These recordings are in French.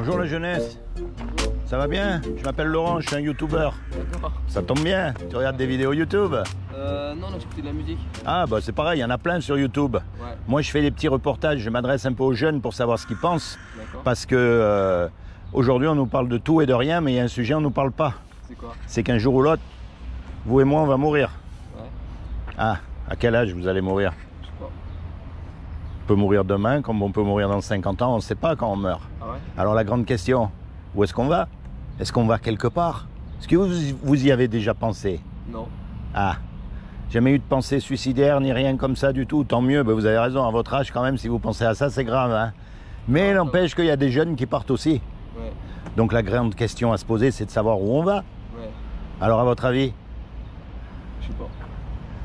Bonjour la jeunesse, ça va bien? Je m'appelle Laurent, je suis un youtubeur. D'accord. Ça tombe bien, tu regardes des vidéos YouTube? Non, là j'écoutais de la musique. Ah bah c'est pareil, il y en a plein sur YouTube. Ouais. Moi je fais des petits reportages, je m'adresse un peu aux jeunes pour savoir ce qu'ils pensent. D'accord. Parce que aujourd'hui on nous parle de tout et de rien, mais il y a un sujet on nous parle pas. C'est quoi? C'est qu'un jour ou l'autre, vous et moi on va mourir. Ouais. Ah, à quel âge vous allez mourir? Je sais pas. On peut mourir demain, comme on peut mourir dans 50 ans, on ne sait pas quand on meurt. Ah ouais? Alors la grande question, où est-ce qu'on va? Est-ce qu'on va quelque part? Est-ce que vous y avez déjà pensé? Non. Ah, jamais eu de pensée suicidaire ni rien comme ça du tout, tant mieux, ben vous avez raison, à votre âge quand même, si vous pensez à ça, c'est grave. Hein, mais n'empêche qu'il y a des jeunes qui partent aussi. Ouais. Donc la grande question à se poser, c'est de savoir où on va. Ouais. Alors à votre avis? Je sais pas.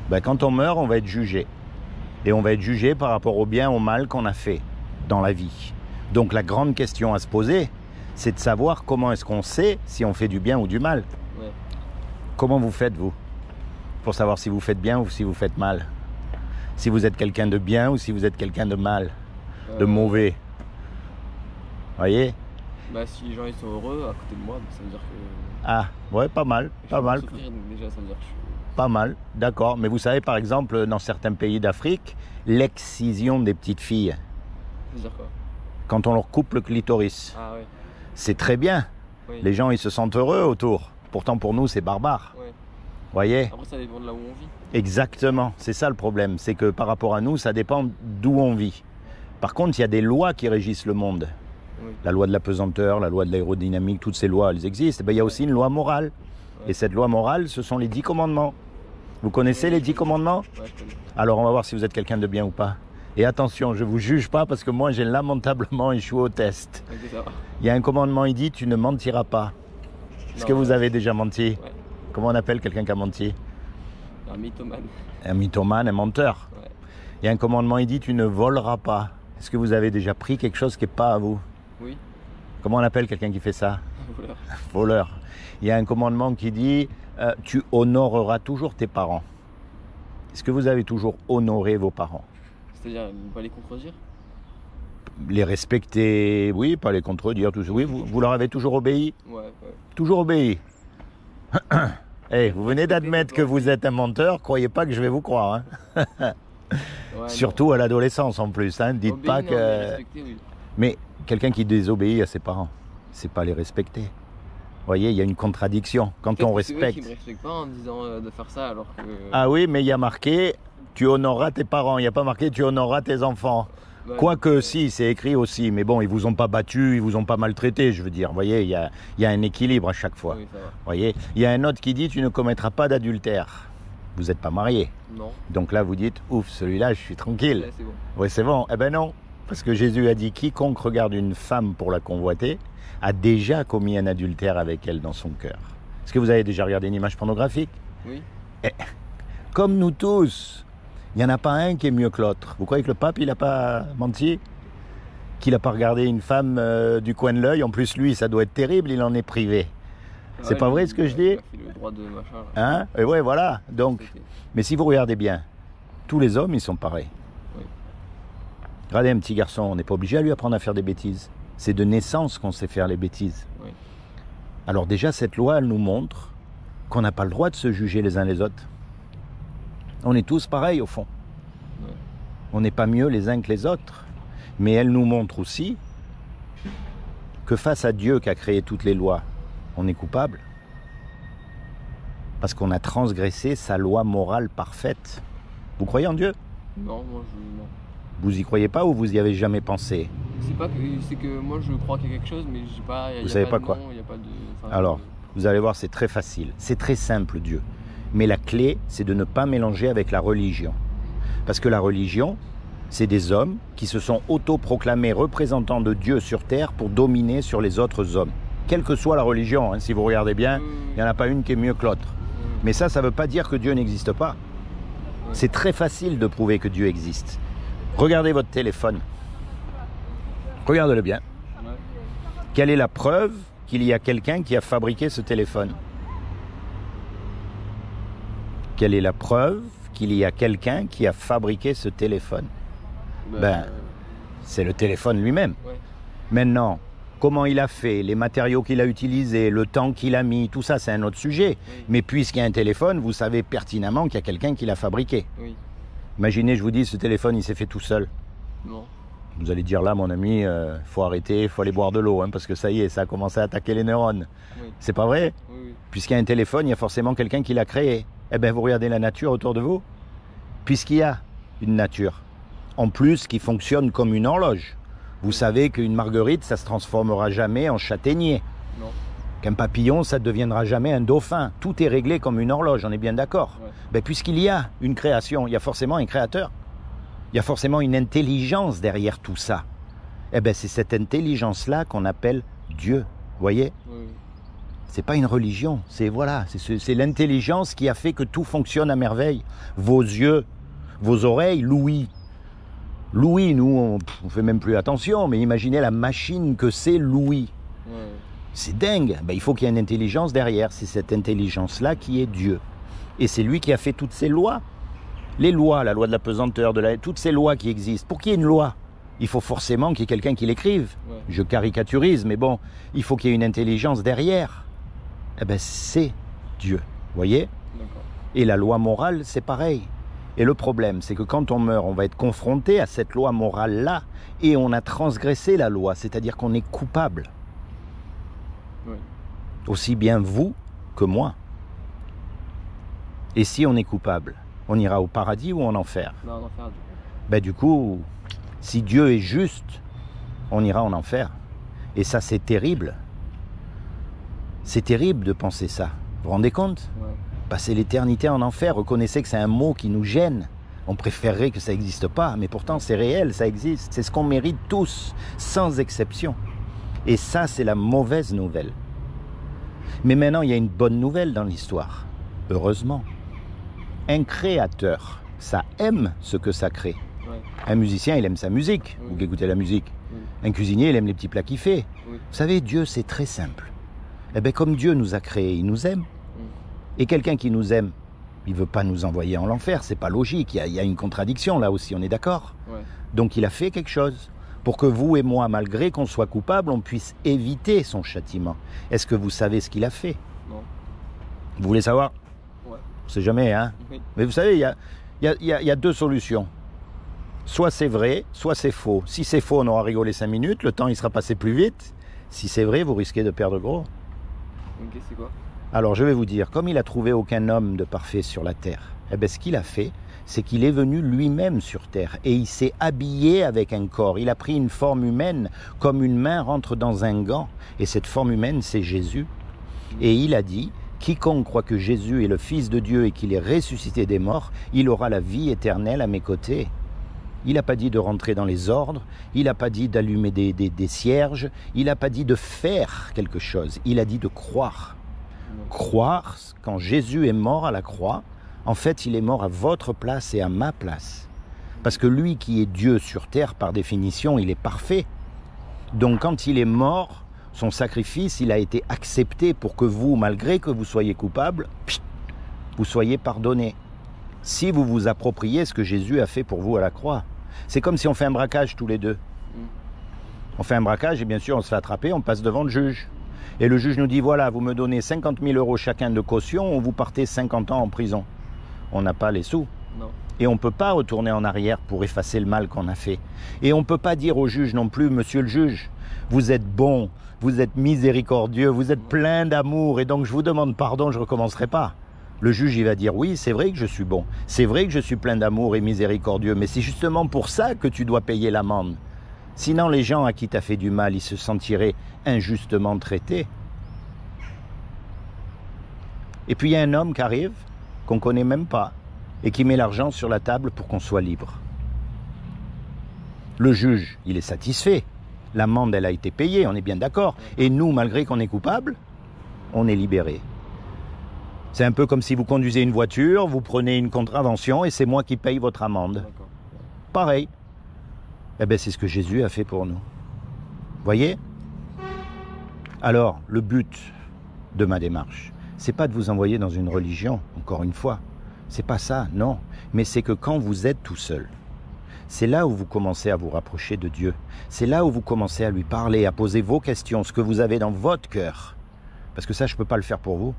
Ben, quand on meurt, on va être jugé. Et on va être jugé par rapport au bien, au mal qu'on a fait dans la vie. Donc la grande question à se poser, c'est de savoir comment est-ce qu'on sait si on fait du bien ou du mal. Ouais. Comment vous faites, vous? Pour savoir si vous faites bien ou si vous faites mal. Si vous êtes quelqu'un de bien ou si vous êtes quelqu'un de mal, de mauvais. Voyez? Bah si les gens ils sont heureux à côté de moi, donc ça veut dire que... Ah, ouais, pas mal, je pas suis mal. souffrir, donc déjà ça veut dire que je suis... Pas mal, d'accord. Mais vous savez, par exemple, dans certains pays d'Afrique, l'excision des petites filles, Ça veut dire quoi? quand on leur coupe le clitoris, Ah ouais. c'est très bien. Oui. Les gens, ils se sentent heureux autour. Pourtant, pour nous, c'est barbare. Ouais. Voyez? Après ça dépend de là où on vit. Exactement. C'est ça le problème. C'est que par rapport à nous, ça dépend d'où on vit. Par contre, il y a des lois qui régissent le monde. Oui. La loi de la pesanteur, la loi de l'aérodynamique, toutes ces lois, elles existent. Eh bien, il y a aussi une loi morale. Ouais. Et cette loi morale, ce sont les 10 commandements. Vous connaissez les 10 commandements? Ouais, je connais. Alors, on va voir si vous êtes quelqu'un de bien ou pas. Et attention, je ne vous juge pas parce que moi, j'ai lamentablement échoué au test. Ok, ça va. Il y a un commandement, il dit, tu ne mentiras pas. Est-ce Non, que vous ouais. avez déjà menti? Ouais. Comment on appelle quelqu'un qui a menti? Un mythomane. Un mythomane, un menteur. Ouais. Il y a un commandement, il dit, tu ne voleras pas. Est-ce que vous avez déjà pris quelque chose qui n'est pas à vous? Oui. Comment on appelle quelqu'un qui fait ça? Voilà. Voleur. Il y a un commandement qui dit, tu honoreras toujours tes parents. Est-ce que vous avez toujours honoré vos parents? C'est-à-dire ne pas les contredire? Les respecter, oui, pas les contredire, tout ça. Oui, vous leur avez toujours obéi? Ouais, ouais. Toujours obéi. Eh, vous venez d'admettre que vous êtes un menteur, croyez pas que je vais vous croire. Hein. Ouais, Surtout à l'adolescence en plus. Hein. Dites Obéir, pas non, que. mais respecter, oui. Mais quelqu'un qui désobéit à ses parents, c'est pas les respecter. Vous voyez, il y a une contradiction. Quand Peut-être on que c'est eux qui respecte. me respectent pas en disant de faire ça alors que... Ah oui, mais il y a marqué tu honoreras tes parents. Il n'y a pas marqué tu honoreras tes enfants. Ouais, Quoique si, c'est écrit aussi. Mais bon, ils vous ont pas battu, ils vous ont pas maltraité, je veux dire. Vous voyez, il y a un équilibre à chaque fois. Oui, ça va. Vous voyez, il y a un autre qui dit tu ne commettras pas d'adultère. Vous n'êtes pas marié. Non. Donc là, vous dites ouf, celui-là, je suis tranquille. Ouais, c'est bon. Oui, c'est bon. Eh ben non. Parce que Jésus a dit quiconque regarde une femme pour la convoiter a déjà commis un adultère avec elle dans son cœur. Est-ce que vous avez déjà regardé une image pornographique? Oui. Comme nous tous, il n'y en a pas un qui est mieux que l'autre. Vous croyez que le pape, il n'a pas menti? Qu'il n'a pas regardé une femme du coin de l'œil? En plus, lui, ça doit être terrible, il en est privé. C'est Ouais, pas vrai lui, ce que je il a dis? fait le droit de machin. Là. Hein? Et ouais, voilà. Donc, C'était- mais si vous regardez bien, tous les hommes, ils sont pareils. Oui. Regardez un petit garçon, on n'est pas obligé à lui apprendre à faire des bêtises. C'est de naissance qu'on sait faire les bêtises. Oui. Alors déjà, cette loi, elle nous montre qu'on n'a pas le droit de se juger les uns les autres. On est tous pareils au fond. Ouais. On n'est pas mieux les uns que les autres. Mais elle nous montre aussi que face à Dieu qui a créé toutes les lois, on est coupable. Parce qu'on a transgressé sa loi morale parfaite. Vous croyez en Dieu? Non, moi je... Non. Vous y croyez pas ou vous y avez jamais pensé? C'est que moi je crois qu'il y a quelque chose, mais j'ai pas... Vous savez pas quoi? Il y a pas de... enfin, Alors, vous allez voir, c'est très facile. C'est très simple, Dieu. Mais la clé, c'est de ne pas mélanger avec la religion. Parce que la religion, c'est des hommes qui se sont autoproclamés représentants de Dieu sur terre pour dominer sur les autres hommes. Quelle que soit la religion, hein, si vous regardez bien, il n'y en a pas une qui est mieux que l'autre. Mais ça ne veut pas dire que Dieu n'existe pas. C'est très facile de prouver que Dieu existe. Regardez votre téléphone. Regardez-le bien. Ouais. Quelle est la preuve qu'il y a quelqu'un qui a fabriqué ce téléphone? Quelle est la preuve qu'il y a quelqu'un qui a fabriqué ce téléphone? Ben, c'est le téléphone lui-même. ouais. Maintenant, comment il a fait, les matériaux qu'il a utilisés, le temps qu'il a mis, tout ça c'est un autre sujet. Oui. Mais puisqu'il y a un téléphone, vous savez pertinemment qu'il y a quelqu'un qui l'a fabriqué. Oui. Imaginez, je vous dis, ce téléphone il s'est fait tout seul. Non. Vous allez dire là, mon ami, faut arrêter, faut aller boire de l'eau, hein, parce que ça y est, ça a commencé à attaquer les neurones. Oui. C'est pas vrai? Oui, oui. Puisqu'il y a un téléphone, il y a forcément quelqu'un qui l'a créé. Eh bien, vous regardez la nature autour de vous, puisqu'il y a une nature, en plus qui fonctionne comme une horloge. Vous savez qu'une marguerite, ça se transformera jamais en châtaignier. Non. Qu'un papillon, ça ne deviendra jamais un dauphin. Tout est réglé comme une horloge, on est bien d'accord. Ouais. Ben, puisqu'il y a une création, il y a forcément un créateur. Il y a forcément une intelligence derrière tout ça. Eh bien, c'est cette intelligence-là qu'on appelle Dieu. Vous voyez? Oui, oui. C'est pas une religion, c'est voilà, c'est l'intelligence qui a fait que tout fonctionne à merveille. Vos yeux, vos oreilles, l'ouïe. L'ouïe, nous, on fait même plus attention, mais imaginez la machine que c'est l'ouïe. Ouais, ouais. C'est dingue. Ben, il faut qu'il y ait une intelligence derrière. C'est cette intelligence-là qui est Dieu. Et c'est lui qui a fait toutes ces lois. Les lois, la loi de la pesanteur, toutes ces lois qui existent. Pour qu'il y ait une loi, il faut forcément qu'il y ait quelqu'un qui l'écrive. Ouais. Je caricaturise, mais bon, il faut qu'il y ait une intelligence derrière. Eh ben, c'est Dieu. Vous voyez? D'accord. Et la loi morale, c'est pareil. Et le problème, c'est que quand on meurt, on va être confronté à cette loi morale-là, et on a transgressé la loi, c'est-à-dire qu'on est coupable. Oui. Aussi bien vous que moi. Et si on est coupable, on ira au paradis ou en enfer? Non, en enfer. Ben du coup, si Dieu est juste, on ira en enfer. Et ça, c'est terrible. C'est terrible de penser ça. Vous vous rendez compte? Ouais. Passer l'éternité en enfer, reconnaissez que c'est un mot qui nous gêne. On préférerait que ça n'existe pas, mais pourtant c'est réel, ça existe. C'est ce qu'on mérite tous, sans exception. Et ça, c'est la mauvaise nouvelle. Mais maintenant, il y a une bonne nouvelle dans l'histoire. Heureusement. Un créateur, ça aime ce que ça crée. Ouais. Un musicien, il aime sa musique. Oui. Vous qui écoutez la musique. Oui. Un cuisinier, il aime les petits plats qu'il fait. Oui. Vous savez, Dieu, c'est très simple. Eh bien, comme Dieu nous a créés, il nous aime. Et quelqu'un qui nous aime, il ne veut pas nous envoyer en l'enfer. C'est pas logique. Il y a une contradiction là aussi, on est d'accord? Ouais. Donc il a fait quelque chose pour que vous et moi, malgré qu'on soit coupable, on puisse éviter son châtiment. Est-ce que vous savez ce qu'il a fait? Non. Vous voulez savoir? Ouais. On sait jamais, hein? Oui. Mais vous savez, il y a deux solutions. Soit c'est vrai, soit c'est faux. Si c'est faux, on aura rigolé 5 minutes, le temps il sera passé plus vite. Si c'est vrai, vous risquez de perdre gros. Ok, c'est quoi? Alors je vais vous dire, comme il a trouvé aucun homme de parfait sur la terre, eh bien, ce qu'il a fait, c'est qu'il est venu lui-même sur terre et il s'est habillé avec un corps. Il a pris une forme humaine, comme une main rentre dans un gant. Et cette forme humaine, c'est Jésus. Et il a dit, quiconque croit que Jésus est le Fils de Dieu et qu'il est ressuscité des morts, il aura la vie éternelle à mes côtés. Il n'a pas dit de rentrer dans les ordres, il n'a pas dit d'allumer des cierges, il n'a pas dit de faire quelque chose, il a dit de croire. Croire, quand Jésus est mort à la croix, en fait, il est mort à votre place et à ma place. Parce que lui qui est Dieu sur terre, par définition, il est parfait. Donc quand il est mort, son sacrifice, il a été accepté pour que vous, malgré que vous soyez coupable, vous soyez pardonné. Si vous vous appropriez ce que Jésus a fait pour vous à la croix. C'est comme si on fait un braquage tous les deux. On fait un braquage et bien sûr on se fait attraper, on passe devant le juge. Et le juge nous dit, voilà, vous me donnez 50 000 € chacun de caution ou vous partez 50 ans en prison. On n'a pas les sous. Non. Et on ne peut pas retourner en arrière pour effacer le mal qu'on a fait. Et on ne peut pas dire au juge non plus, monsieur le juge, vous êtes bon, vous êtes miséricordieux, vous êtes plein d'amour et donc je vous demande pardon, je ne recommencerai pas. Le juge, il va dire, oui, c'est vrai que je suis bon, c'est vrai que je suis plein d'amour et miséricordieux, mais c'est justement pour ça que tu dois payer l'amende. Sinon, les gens à qui tu as fait du mal, ils se sentiraient injustement traités. Et puis il y a un homme qui arrive, qu'on ne connaît même pas, et qui met l'argent sur la table pour qu'on soit libre. Le juge, il est satisfait. L'amende, elle a été payée, on est bien d'accord. Et nous, malgré qu'on est coupable, on est libérés. C'est un peu comme si vous conduisez une voiture, vous prenez une contravention et c'est moi qui paye votre amende. D'accord. Pareil. Eh bien, c'est ce que Jésus a fait pour nous. Voyez? Alors, le but de ma démarche, c'est pas de vous envoyer dans une religion, encore une fois. C'est pas ça, non. Mais c'est que quand vous êtes tout seul, c'est là où vous commencez à vous rapprocher de Dieu. C'est là où vous commencez à lui parler, à poser vos questions, ce que vous avez dans votre cœur. Parce que ça, je ne peux pas le faire pour vous.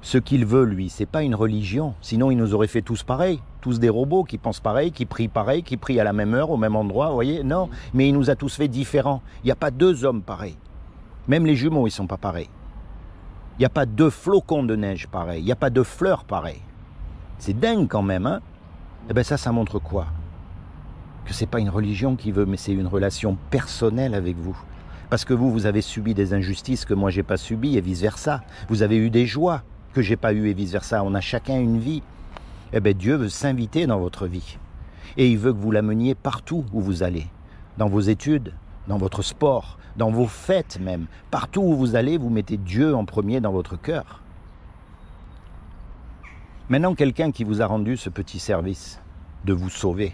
Ce qu'il veut, lui, c'est pas une religion. Sinon, il nous aurait fait tous pareil. Tous des robots qui pensent pareil, qui prient à la même heure, au même endroit, vous voyez? Non, mais il nous a tous fait différents. Il n'y a pas deux hommes pareils. Même les jumeaux, ils ne sont pas pareils. Il n'y a pas deux flocons de neige pareils. Il n'y a pas deux fleurs pareilles. C'est dingue quand même, hein? Eh bien ça montre quoi? Que ce n'est pas une religion qui veut, mais c'est une relation personnelle avec vous. Parce que vous avez subi des injustices que moi, je n'ai pas subies et vice-versa. Vous avez eu des joies que je n'ai pas eues et vice-versa. On a chacun une vie. Eh bien, Dieu veut s'inviter dans votre vie. Et il veut que vous l'ameniez partout où vous allez. Dans vos études, dans votre sport, dans vos fêtes même. Partout où vous allez, vous mettez Dieu en premier dans votre cœur. Maintenant, quelqu'un qui vous a rendu ce petit service de vous sauver,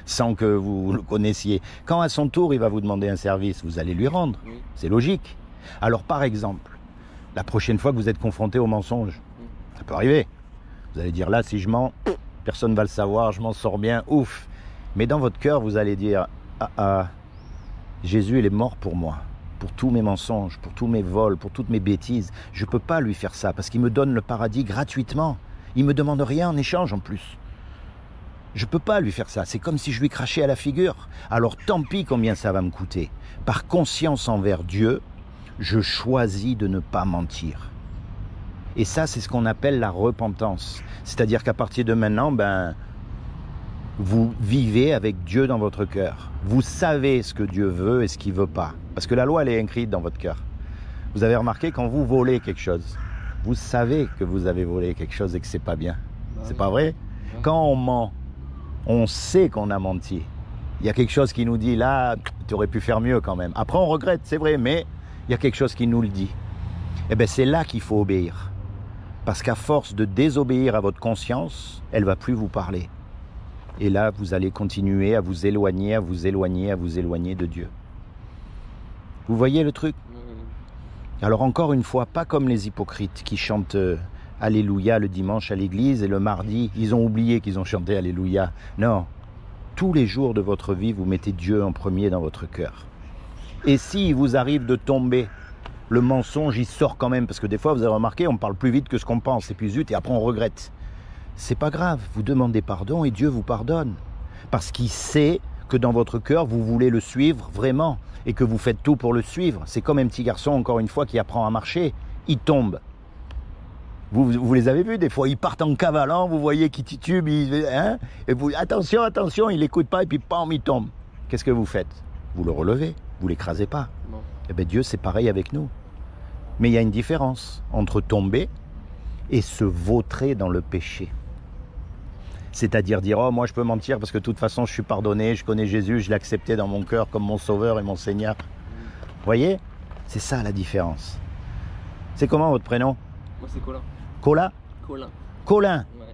sans que vous le connaissiez, quand à son tour il va vous demander un service, vous allez lui rendre. Oui. C'est logique. Alors par exemple, la prochaine fois que vous êtes confronté au mensonge, ça peut arriver. Vous allez dire là, si je mens, personne ne va le savoir, je m'en sors bien, ouf. Mais dans votre cœur, vous allez dire, Jésus, il est mort pour moi, pour tous mes mensonges, pour tous mes vols, pour toutes mes bêtises. Je ne peux pas lui faire ça parce qu'il me donne le paradis gratuitement. Il ne me demande rien en échange en plus. Je ne peux pas lui faire ça. C'est comme si je lui crachais à la figure. Alors tant pis combien ça va me coûter. Par conscience envers Dieu, je choisis de ne pas mentir. Et ça, c'est ce qu'on appelle la repentance. C'est-à-dire qu'à partir de maintenant, vous vivez avec Dieu dans votre cœur. Vous savez ce que Dieu veut et ce qu'il ne veut pas. Parce que la loi, elle est écrite dans votre cœur. Vous avez remarqué, quand vous volez quelque chose, vous savez que vous avez volé quelque chose et que c'est pas bien. C'est pas vrai? Quand on ment, on sait qu'on a menti. Il y a quelque chose qui nous dit, là, tu aurais pu faire mieux quand même. Après, on regrette, c'est vrai, mais il y a quelque chose qui nous le dit. Eh bien, c'est là qu'il faut obéir. Parce qu'à force de désobéir à votre conscience, elle ne va plus vous parler. Et là, vous allez continuer à vous éloigner, à vous éloigner, à vous éloigner de Dieu. Vous voyez le truc? Alors encore une fois, pas comme les hypocrites qui chantent Alléluia le dimanche à l'église et le mardi, ils ont oublié qu'ils ont chanté Alléluia. Non, tous les jours de votre vie, vous mettez Dieu en premier dans votre cœur. Et s'il vous arrive de tomber, le mensonge, il sort quand même, parce que des fois, vous avez remarqué, on parle plus vite que ce qu'on pense, et puis zut, et après on regrette. C'est pas grave, vous demandez pardon et Dieu vous pardonne. Parce qu'il sait que dans votre cœur, vous voulez le suivre vraiment, et que vous faites tout pour le suivre. C'est comme un petit garçon, encore une fois, qui apprend à marcher. Il tombe. Vous les avez vus, des fois, ils partent en cavalant, vous voyez qu'ils titubent, et vous, attention, attention, il n'écoute pas, et puis pam, il tombe. Qu'est-ce que vous faites? Vous le relevez, vous l'écrasez pas. Non. Eh bien, Dieu, c'est pareil avec nous. Mais il y a une différence entre tomber et se vautrer dans le péché. C'est-à-dire dire, oh, moi je peux mentir parce que de toute façon je suis pardonné, je connais Jésus, je l'ai accepté dans mon cœur comme mon sauveur et mon Seigneur. Vous voyez? C'est ça la différence. C'est comment votre prénom? Moi c'est Colin. Cola? Colin. Colin. Ouais.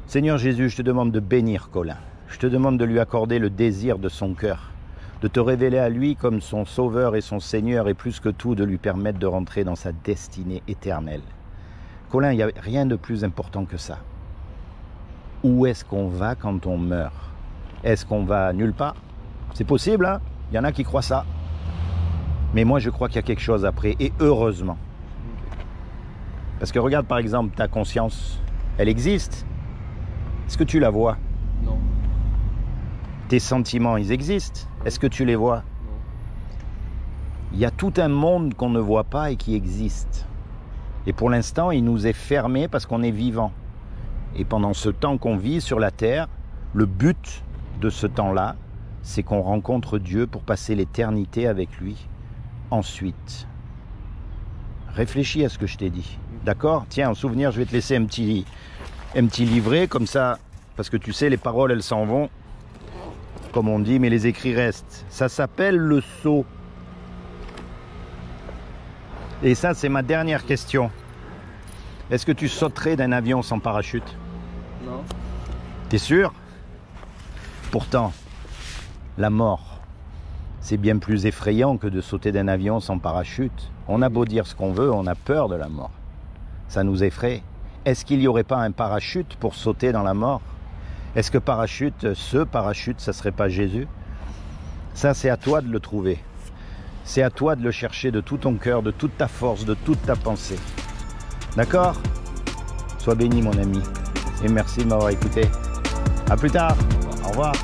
Seigneur Jésus, je te demande de bénir Colin. Je te demande de lui accorder le désir de son cœur, de te révéler à lui comme son sauveur et son Seigneur et plus que tout de lui permettre de rentrer dans sa destinée éternelle. Colin, il n'y a rien de plus important que ça. Où est-ce qu'on va quand on meurt? Est-ce qu'on va nulle part? C'est possible, hein? Il y en a qui croient ça. Mais moi, je crois qu'il y a quelque chose après, et heureusement. Parce que regarde, par exemple, ta conscience, elle existe. Est-ce que tu la vois? Non. Tes sentiments, ils existent. Est-ce que tu les vois? Non. Il y a tout un monde qu'on ne voit pas et qui existe. Et pour l'instant, il nous est fermé parce qu'on est vivant. Et pendant ce temps qu'on vit sur la terre, le but de ce temps-là, c'est qu'on rencontre Dieu pour passer l'éternité avec lui ensuite. Réfléchis à ce que je t'ai dit. D'accord? Tiens, en souvenir, je vais te laisser un petit livret, comme ça, parce que tu sais, les paroles, elles s'en vont, comme on dit, mais les écrits restent. Ça s'appelle le sceau. Et ça, c'est ma dernière question. Est-ce que tu sauterais d'un avion sans parachute? Non. T'es sûr? Pourtant, la mort, c'est bien plus effrayant que de sauter d'un avion sans parachute. On a beau dire ce qu'on veut, on a peur de la mort. Ça nous effraie. Est-ce qu'il n'y aurait pas un parachute pour sauter dans la mort? Est-ce que parachute, ce parachute, ça serait pas Jésus? Ça, c'est à toi de le trouver. C'est à toi de le chercher de tout ton cœur, de toute ta force, de toute ta pensée. D'accord? Sois béni, mon ami. Et merci de m'avoir écouté. À plus tard. Au revoir.